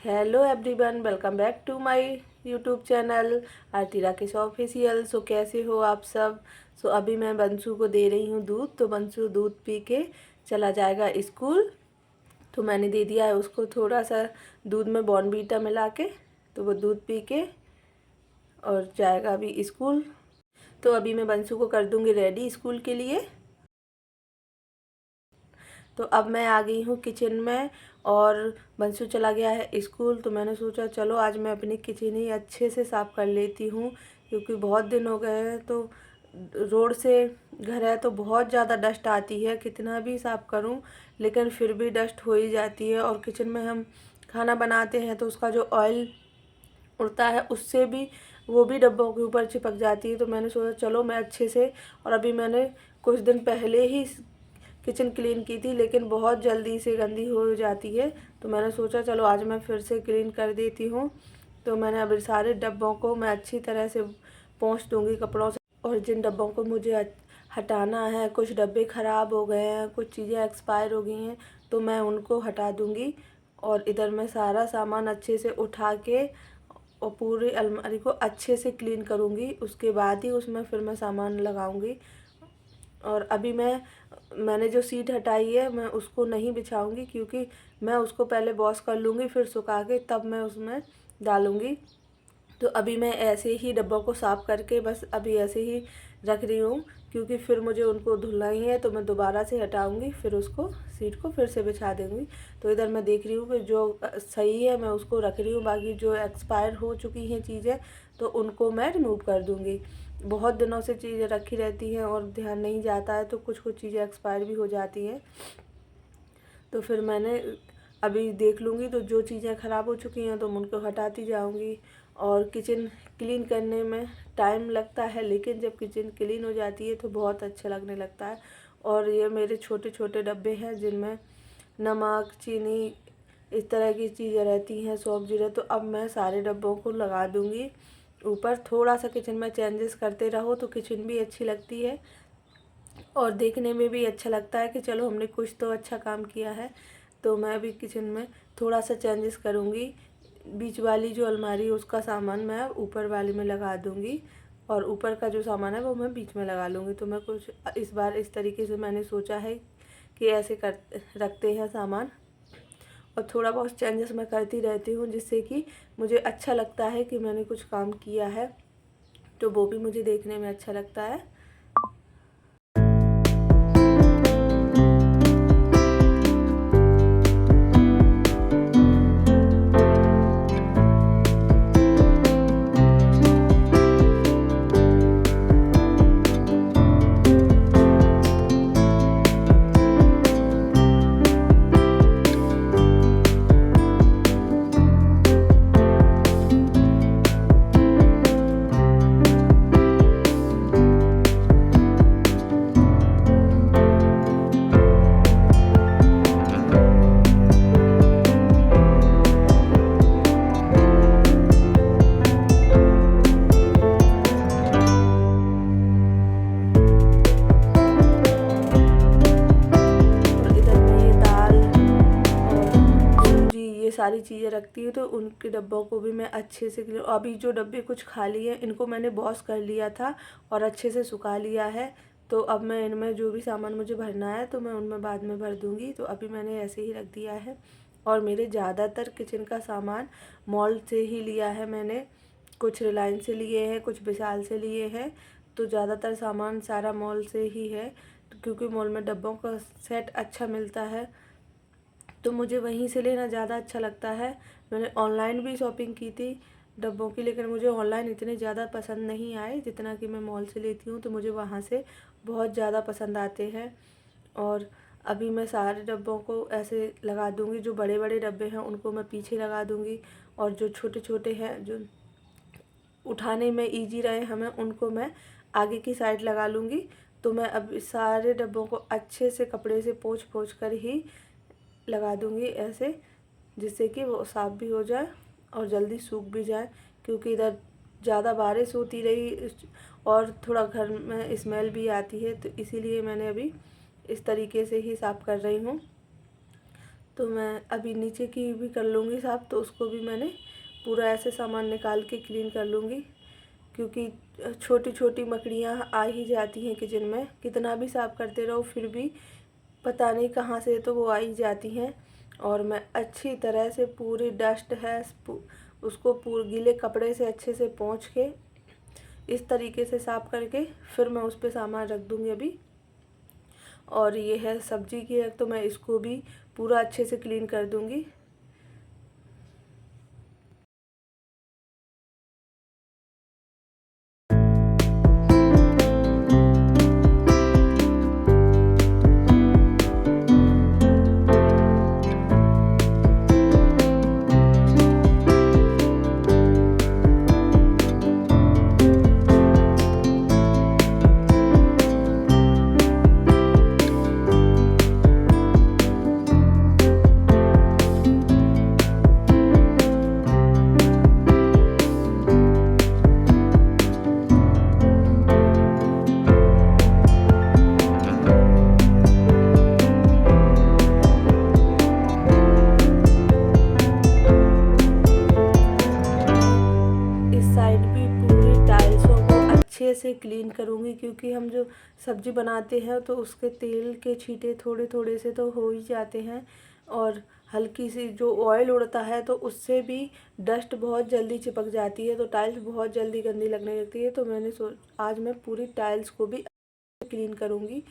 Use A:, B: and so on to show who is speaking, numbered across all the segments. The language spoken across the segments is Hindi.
A: Hello everyone, welcome back to my YouTube channel Aarti Rakesh official. So कैसे हो आप सब। अभी मैं बंसू को दे रही हूँ दूध। तो बंसू दूध पी के चला जाएगा स्कूल। तो मैंने दे दिया है उसको थोड़ा सा दूध में बॉर्नवीटा मिला के। तो वो दूध पी के और जाएगा अभी स्कूल। तो अभी मैं बंसू को कर दूँगी रेडी स्कूल के लिए। तो अब मैं आ गई हूँ किचन में और बंसू चला गया है स्कूल। तो मैंने सोचा चलो आज मैं अपनी किचन ही अच्छे से साफ़ कर लेती हूँ, क्योंकि बहुत दिन हो गए हैं। तो रोड से घर है तो बहुत ज़्यादा डस्ट आती है, कितना भी साफ़ करूँ लेकिन फिर भी डस्ट हो ही जाती है। और किचन में हम खाना बनाते हैं तो उसका जो ऑयल उड़ता है उससे भी वो भी डब्बों के ऊपर चिपक जाती है। तो मैंने सोचा चलो मैं अच्छे से, और अभी मैंने कुछ दिन पहले ही किचन क्लीन की थी लेकिन बहुत जल्दी से गंदी हो जाती है। तो मैंने सोचा चलो आज मैं फिर से क्लीन कर देती हूँ। तो मैंने अभी सारे डब्बों को मैं अच्छी तरह से पोंछ दूँगी कपड़ों से। और जिन डब्बों को मुझे हटाना है, कुछ डब्बे ख़राब हो गए हैं, कुछ चीज़ें एक्सपायर हो गई हैं, तो मैं उनको हटा दूँगी। और इधर मैं सारा सामान अच्छे से उठा के और पूरी अलमारी को अच्छे से क्लीन करूँगी। उसके बाद ही उसमें फिर मैं सामान लगाऊँगी। और अभी मैंने जो सीट हटाई है मैं उसको नहीं बिछाऊंगी, क्योंकि मैं उसको पहले वॉश कर लूँगी, फिर सुखा के तब मैं उसमें डालूँगी। तो अभी मैं ऐसे ही डब्बों को साफ़ करके बस अभी ऐसे ही रख रही हूँ, क्योंकि फिर मुझे उनको धुलना ही है। तो मैं दोबारा से हटाऊँगी, फिर उसको सीट को फिर से बिछा दूँगी। तो इधर मैं देख रही हूँ कि जो सही है मैं उसको रख रही हूँ, बाकी जो एक्सपायर हो चुकी हैं चीज़ें तो उनको मैं रिमूव कर दूँगी। बहुत दिनों से चीज़ें रखी रहती हैं और ध्यान नहीं जाता है तो कुछ कुछ चीज़ें एक्सपायर भी हो जाती हैं। तो फिर मैंने अभी देख लूँगी, तो जो चीज़ें ख़राब हो चुकी हैं तो मैं उनको हटाती जाऊँगी। और किचन क्लीन करने में टाइम लगता है, लेकिन जब किचन क्लीन हो जाती है तो बहुत अच्छा लगने लगता है। और ये मेरे छोटे छोटे डब्बे हैं जिनमें नमक, चीनी, इस तरह की चीज़ें रहती हैं, सौंफ, जीरा। तो अब मैं सारे डब्बों को लगा दूँगी ऊपर। थोड़ा सा किचन में चेंजेस करते रहो तो किचन भी अच्छी लगती है और देखने में भी अच्छा लगता है कि चलो हमने कुछ तो अच्छा काम किया है। तो मैं अभी किचन में थोड़ा सा चेंजेस करूँगी। बीच वाली जो अलमारी है उसका सामान मैं ऊपर वाली में लगा दूँगी और ऊपर का जो सामान है वो मैं बीच में लगा लूँगी। तो मैं कुछ इस बार इस तरीके से मैंने सोचा है कि ऐसे कर रखते हैं सामान। और थोड़ा बहुत चेंजेस मैं करती रहती हूँ, जिससे कि मुझे अच्छा लगता है कि मैंने कुछ काम किया है, तो वो भी मुझे देखने में अच्छा लगता है। सारी चीज़ें रखती हूँ तो उनके डब्बों को भी मैं अच्छे से अभी जो डब्बे कुछ खाली हैं इनको मैंने वॉश कर लिया था और अच्छे से सुखा लिया है। तो अब मैं इनमें जो भी सामान मुझे भरना है तो मैं उनमें बाद में भर दूँगी। तो अभी मैंने ऐसे ही रख दिया है। और मेरे ज़्यादातर किचन का सामान मॉल से ही लिया है मैंने। कुछ रिलायंस से लिए हैं, कुछ विशाल से लिए हैं। तो ज़्यादातर सामान सारा मॉल से ही है, क्योंकि मॉल में डब्बों का सेट अच्छा मिलता है तो मुझे वहीं से लेना ज़्यादा अच्छा लगता है। मैंने ऑनलाइन भी शॉपिंग की थी डब्बों की, लेकिन मुझे ऑनलाइन इतने ज़्यादा पसंद नहीं आए जितना कि मैं मॉल से लेती हूँ। तो मुझे वहाँ से बहुत ज़्यादा पसंद आते हैं। और अभी मैं सारे डब्बों को ऐसे लगा दूँगी। जो बड़े बड़े डब्बे हैं उनको मैं पीछे लगा दूँगी, और जो छोटे छोटे हैं जो उठाने में ईजी रहे हमें उनको मैं आगे की साइड लगा लूँगी। तो मैं अब सारे डब्बों को अच्छे से कपड़े से पोंछ पोंछ कर ही लगा दूँगी ऐसे, जिससे कि वो साफ़ भी हो जाए और जल्दी सूख भी जाए। क्योंकि इधर ज़्यादा बारिश होती रही और थोड़ा घर में स्मेल भी आती है, तो इसीलिए मैंने अभी इस तरीके से ही साफ़ कर रही हूँ। तो मैं अभी नीचे की भी कर लूँगी साफ़, तो उसको भी मैंने पूरा ऐसे सामान निकाल के क्लीन कर लूँगी, क्योंकि छोटी छोटी मकड़ियाँ आ ही जाती हैं किचन में। कितना भी साफ़ करते रहो फिर भी पता नहीं कहाँ से तो वो आ ही जाती हैं। और मैं अच्छी तरह से पूरी डस्ट है उसको पूरे गीले कपड़े से अच्छे से पोंछ के इस तरीके से साफ़ करके फिर मैं उस पर सामान रख दूँगी अभी। और ये है सब्जी की है, तो मैं इसको भी पूरा अच्छे से क्लीन कर दूँगी। अच्छे से क्लीन करूँगी, क्योंकि हम जो सब्ज़ी बनाते हैं तो उसके तेल के छींटे थोड़े थोड़े से तो हो ही जाते हैं, और हल्की सी जो ऑयल उड़ता है तो उससे भी डस्ट बहुत जल्दी चिपक जाती है, तो टाइल्स बहुत जल्दी गंदी लगने लगती है। तो मैंने आज मैं पूरी टाइल्स को भी क्लीन करूँगी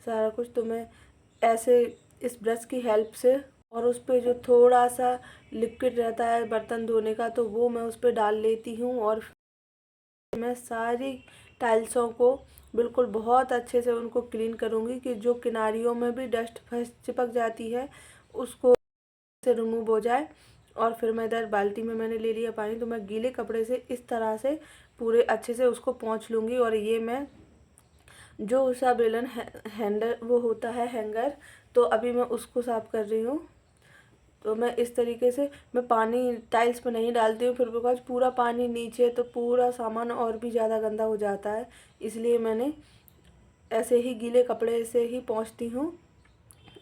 A: सारा कुछ। तो मैं ऐसे इस ब्रश की हेल्प से, और उस पर जो थोड़ा सा लिक्विड रहता है बर्तन धोने का तो वो मैं उस पर डाल लेती हूँ, और मैं सारी टाइल्सों को बिल्कुल बहुत अच्छे से उनको क्लीन करूँगी कि जो किनारियों में भी डस्ट फंस चिपक जाती है उसको से रिमूव हो जाए। और फिर मैं इधर बाल्टी में मैंने ले लिया पानी, तो मैं गीले कपड़े से इस तरह से पूरे अच्छे से उसको पोंछ लूँगी। और ये मैं जो उषा बेलन हैंडल वो होता है हैंगर, तो अभी मैं उसको साफ़ कर रही हूँ। तो मैं इस तरीके से मैं पानी टाइल्स पे नहीं डालती हूँ, फिर बिकॉज पूरा पानी नीचे तो पूरा सामान और भी ज़्यादा गंदा हो जाता है, इसलिए मैंने ऐसे ही गीले कपड़े से ही पोंछती हूँ।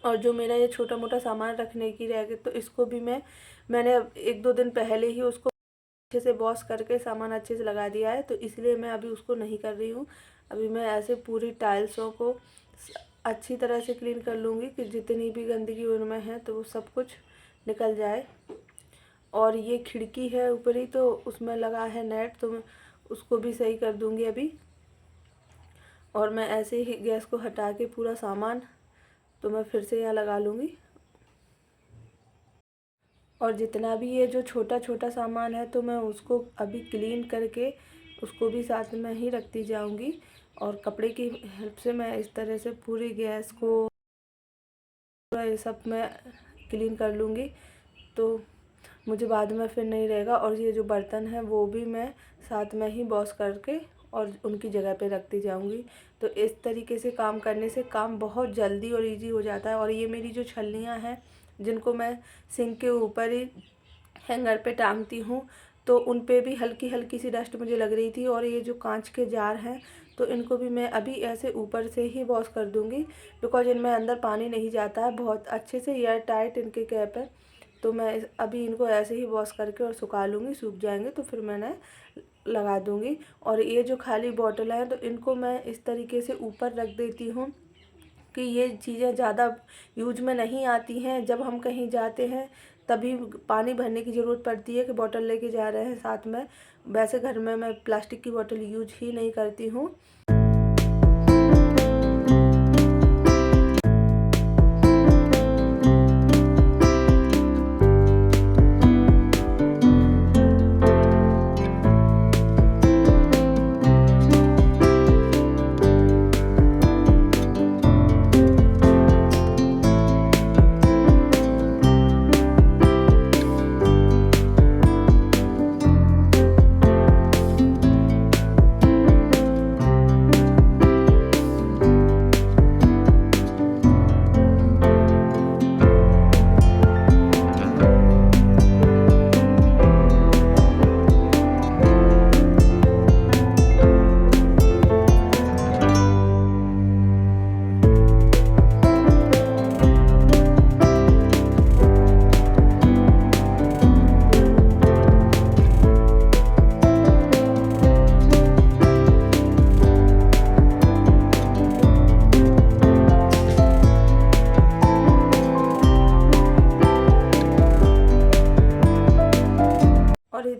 A: और जो मेरा ये छोटा मोटा सामान रखने की रह गई तो इसको भी मैंने 1-2 दिन पहले ही उसको अच्छे से वॉश करके सामान अच्छे से लगा दिया है, तो इसलिए मैं अभी उसको नहीं कर रही हूँ। अभी मैं ऐसे पूरी टाइल्सों को अच्छी तरह से क्लीन कर लूँगी कि जितनी भी गंदगी उनमें है तो वो सब कुछ निकल जाए। और ये खिड़की है ऊपरी, तो उसमें लगा है नेट, तो मैं उसको भी सही कर दूँगी अभी। और मैं ऐसे ही गैस को हटा के पूरा सामान तो मैं फिर से यहाँ लगा लूँगी। और जितना भी ये जो छोटा छोटा सामान है तो मैं उसको अभी क्लीन करके उसको भी साथ में ही रखती जाऊँगी। और कपड़े की हेल्प से मैं इस तरह से पूरी गैस को पूरा ये सब मैं क्लीन कर लूँगी, तो मुझे बाद में फिर नहीं रहेगा। और ये जो बर्तन है वो भी मैं साथ में ही वॉश करके और उनकी जगह पे रखती जाऊँगी। तो इस तरीके से काम करने से काम बहुत जल्दी और इजी हो जाता है। और ये मेरी जो छलनियाँ हैं जिनको मैं सिंक के ऊपर ही हैंगर पे टांगती हूँ, तो उन पे भी हल्की हल्की सी डस्ट मुझे लग रही थी। और ये जो कांच के जार हैं तो इनको भी मैं अभी ऐसे ऊपर से ही वॉश कर दूँगी, बिकॉज इनमें अंदर पानी नहीं जाता है, बहुत अच्छे से एयर टाइट इनके कैप है। तो मैं अभी इनको ऐसे ही वॉश करके और सुखा लूँगी, सूख जाएंगे तो फिर मैंने लगा दूँगी। और ये जो खाली बॉटल हैं तो इनको मैं इस तरीके से ऊपर रख देती हूँ कि ये चीज़ें ज़्यादा यूज में नहीं आती हैं। जब हम कहीं जाते हैं तभी पानी भरने की ज़रूरत पड़ती है कि बॉटल लेके जा रहे हैं साथ में, वैसे घर में मैं प्लास्टिक की बॉटल यूज ही नहीं करती हूँ।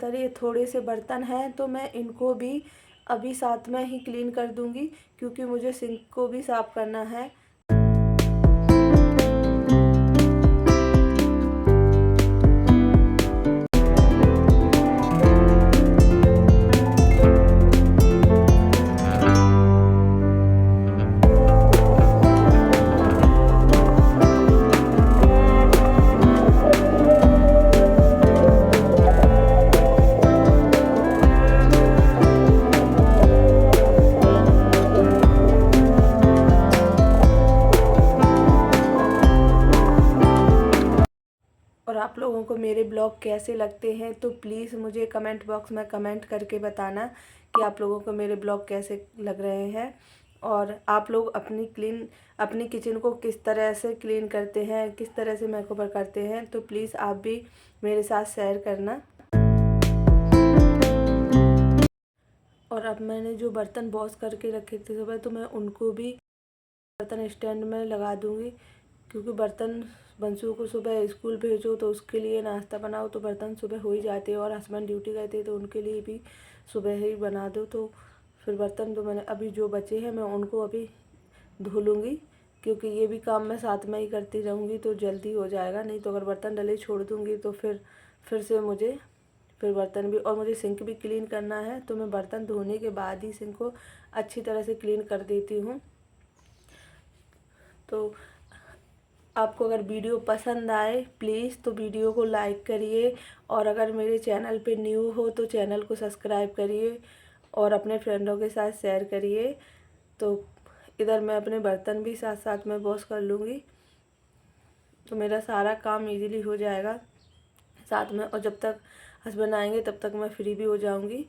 A: इधर ये थोड़े से बर्तन हैं तो मैं इनको भी अभी साथ में ही क्लीन कर दूंगी, क्योंकि मुझे सिंक को भी साफ़ करना है। और आप लोगों को मेरे ब्लॉग कैसे लगते हैं तो प्लीज़ मुझे कमेंट बॉक्स में कमेंट करके बताना कि आप लोगों को मेरे ब्लॉग कैसे लग रहे हैं, और आप लोग अपनी किचन को किस तरह से क्लीन करते हैं, किस तरह से मेकओवर करते हैं, तो प्लीज़ आप भी मेरे साथ शेयर करना। और अब मैंने जो बर्तन वॉश करके रखे थे सुबह, तो मैं उनको भी बर्तन स्टैंड में लगा दूँगी, क्योंकि बर्तन बंसू को सुबह स्कूल भेजो तो उसके लिए नाश्ता बनाओ तो बर्तन सुबह हो ही जाते हैं, और हस्बैंड ड्यूटी गए थे तो उनके लिए भी सुबह ही बना दो। तो फिर बर्तन तो मैंने अभी जो बचे हैं मैं उनको अभी धो लूँगी, क्योंकि ये भी काम मैं साथ में ही करती रहूँगी तो जल्दी हो जाएगा। नहीं तो अगर बर्तन डले छोड़ दूँगी तो फिर से मुझे बर्तन भी, और मुझे सिंक भी क्लीन करना है, तो मैं बर्तन धोने के बाद ही सिंक को अच्छी तरह से क्लीन कर देती हूँ। तो आपको अगर वीडियो पसंद आए प्लीज़ तो वीडियो को लाइक करिए, और अगर मेरे चैनल पे न्यू हो तो चैनल को सब्सक्राइब करिए और अपने फ्रेंडों के साथ शेयर करिए। तो इधर मैं अपने बर्तन भी साथ साथ में वॉश कर लूँगी, तो मेरा सारा काम इजीली हो जाएगा साथ में, और जब तक हस्बैंड आएंगे तब तक मैं फ्री भी हो जाऊँगी।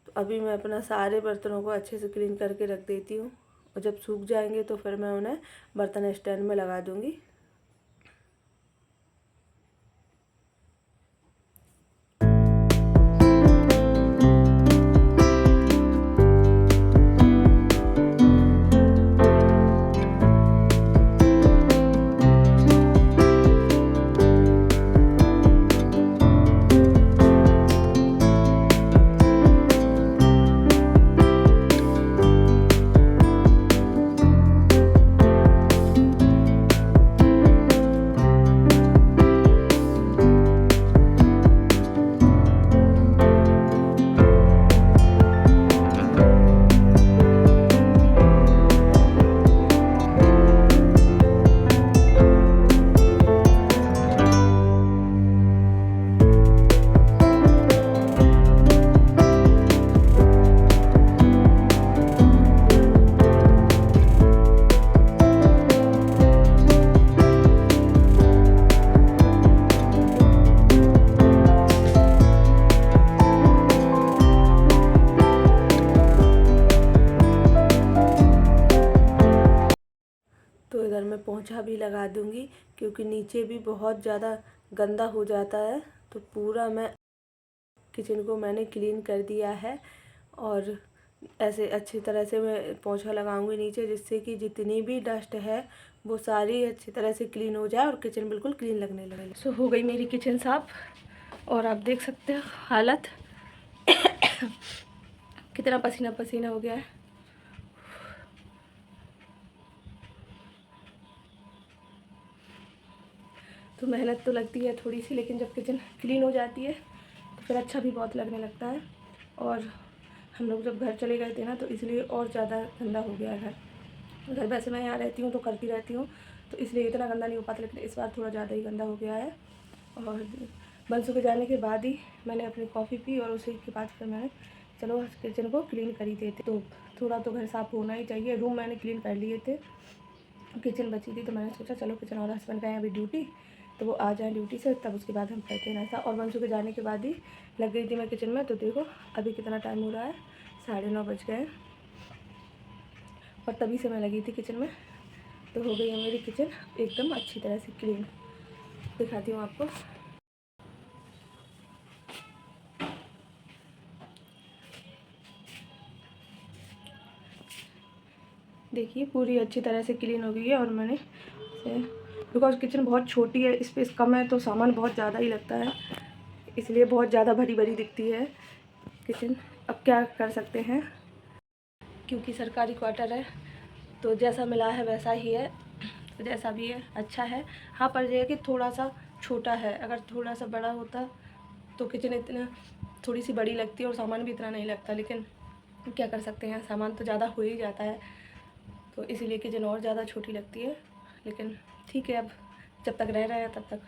A: तो अभी मैं अपना सारे बर्तनों को अच्छे से क्लीन करके रख देती हूँ, और जब सूख जाएंगे तो फिर मैं उन्हें बर्तन स्टैंड में लगा दूँगी। तो इधर मैं पोंछा भी लगा दूँगी, क्योंकि नीचे भी बहुत ज़्यादा गंदा हो जाता है। तो पूरा मैं किचन को मैंने क्लीन कर दिया है, और ऐसे अच्छी तरह से मैं पोंछा लगाऊंगी नीचे, जिससे कि जितनी भी डस्ट है वो सारी अच्छी तरह से क्लीन हो जाए और किचन बिल्कुल क्लीन लगने लगे। सो हो गई मेरी किचन साफ़, और आप देख सकते हो हालत कितना पसीना पसीना हो गया है। तो मेहनत तो लगती है थोड़ी सी, लेकिन जब किचन क्लीन हो जाती है तो फिर अच्छा भी बहुत लगने लगता है। और हम लोग जब घर चले गए थे ना, तो इसलिए और ज़्यादा गंदा हो गया है घर। वैसे मैं यहाँ रहती हूँ तो करती रहती हूँ, तो इसलिए इतना गंदा नहीं हो पाता, लेकिन इस बार थोड़ा ज़्यादा ही गंदा हो गया है। और बंसू के जाने के बाद ही मैंने अपनी कॉफ़ी पी, और उसी के बाद फिर मैंने चलो किचन को क्लीन कर ही देते, तो थोड़ा तो घर साफ़ होना ही चाहिए। रूम मैंने क्लीन कर लिए थे, किचन बची थी, तो मैंने सोचा चलो किचन, और हस्बैंड गए अभी ड्यूटी, तो वो आ जाए ड्यूटी से तब उसके बाद हम करते हैं ऐसा। और बंसू के जाने के बाद ही लग गई थी मैं किचन में। तो देखो अभी कितना टाइम हो रहा है, 9:30 बज गए, और तभी से मैं लगी थी किचन में। तो हो गई है मेरी किचन एकदम अच्छी तरह से क्लीन। दिखाती हूँ आपको। देखिए पूरी अच्छी तरह से क्लीन हो गई है, और मैंने बिकॉज किचन बहुत छोटी है, स्पेस कम है, तो सामान बहुत ज़्यादा ही लगता है, इसलिए बहुत ज़्यादा भरी भरी दिखती है किचन। अब क्या कर सकते हैं, क्योंकि सरकारी क्वार्टर है तो जैसा मिला है वैसा ही है, जैसा भी है अच्छा है। हाँ, पर यह है कि थोड़ा सा छोटा है, अगर थोड़ा सा बड़ा होता तो किचन इतना थोड़ी सी बड़ी लगती है और सामान भी इतना नहीं लगता, लेकिन क्या कर सकते हैं, सामान तो ज़्यादा हो ही जाता है, तो इसीलिए किचन और ज़्यादा छोटी लगती है। लेकिन ठीक है, अब जब तक रह रहे हैं तब तक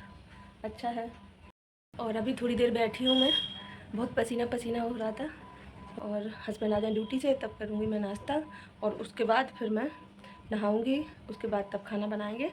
A: अच्छा है। और अभी थोड़ी देर बैठी हूँ मैं, बहुत पसीना पसीना हो रहा था, और हस्बैंड आ जाए ड्यूटी से तब करूँगी मैं नाश्ता, और उसके बाद फिर मैं नहाऊँगी, उसके बाद तब खाना बनाएंगे।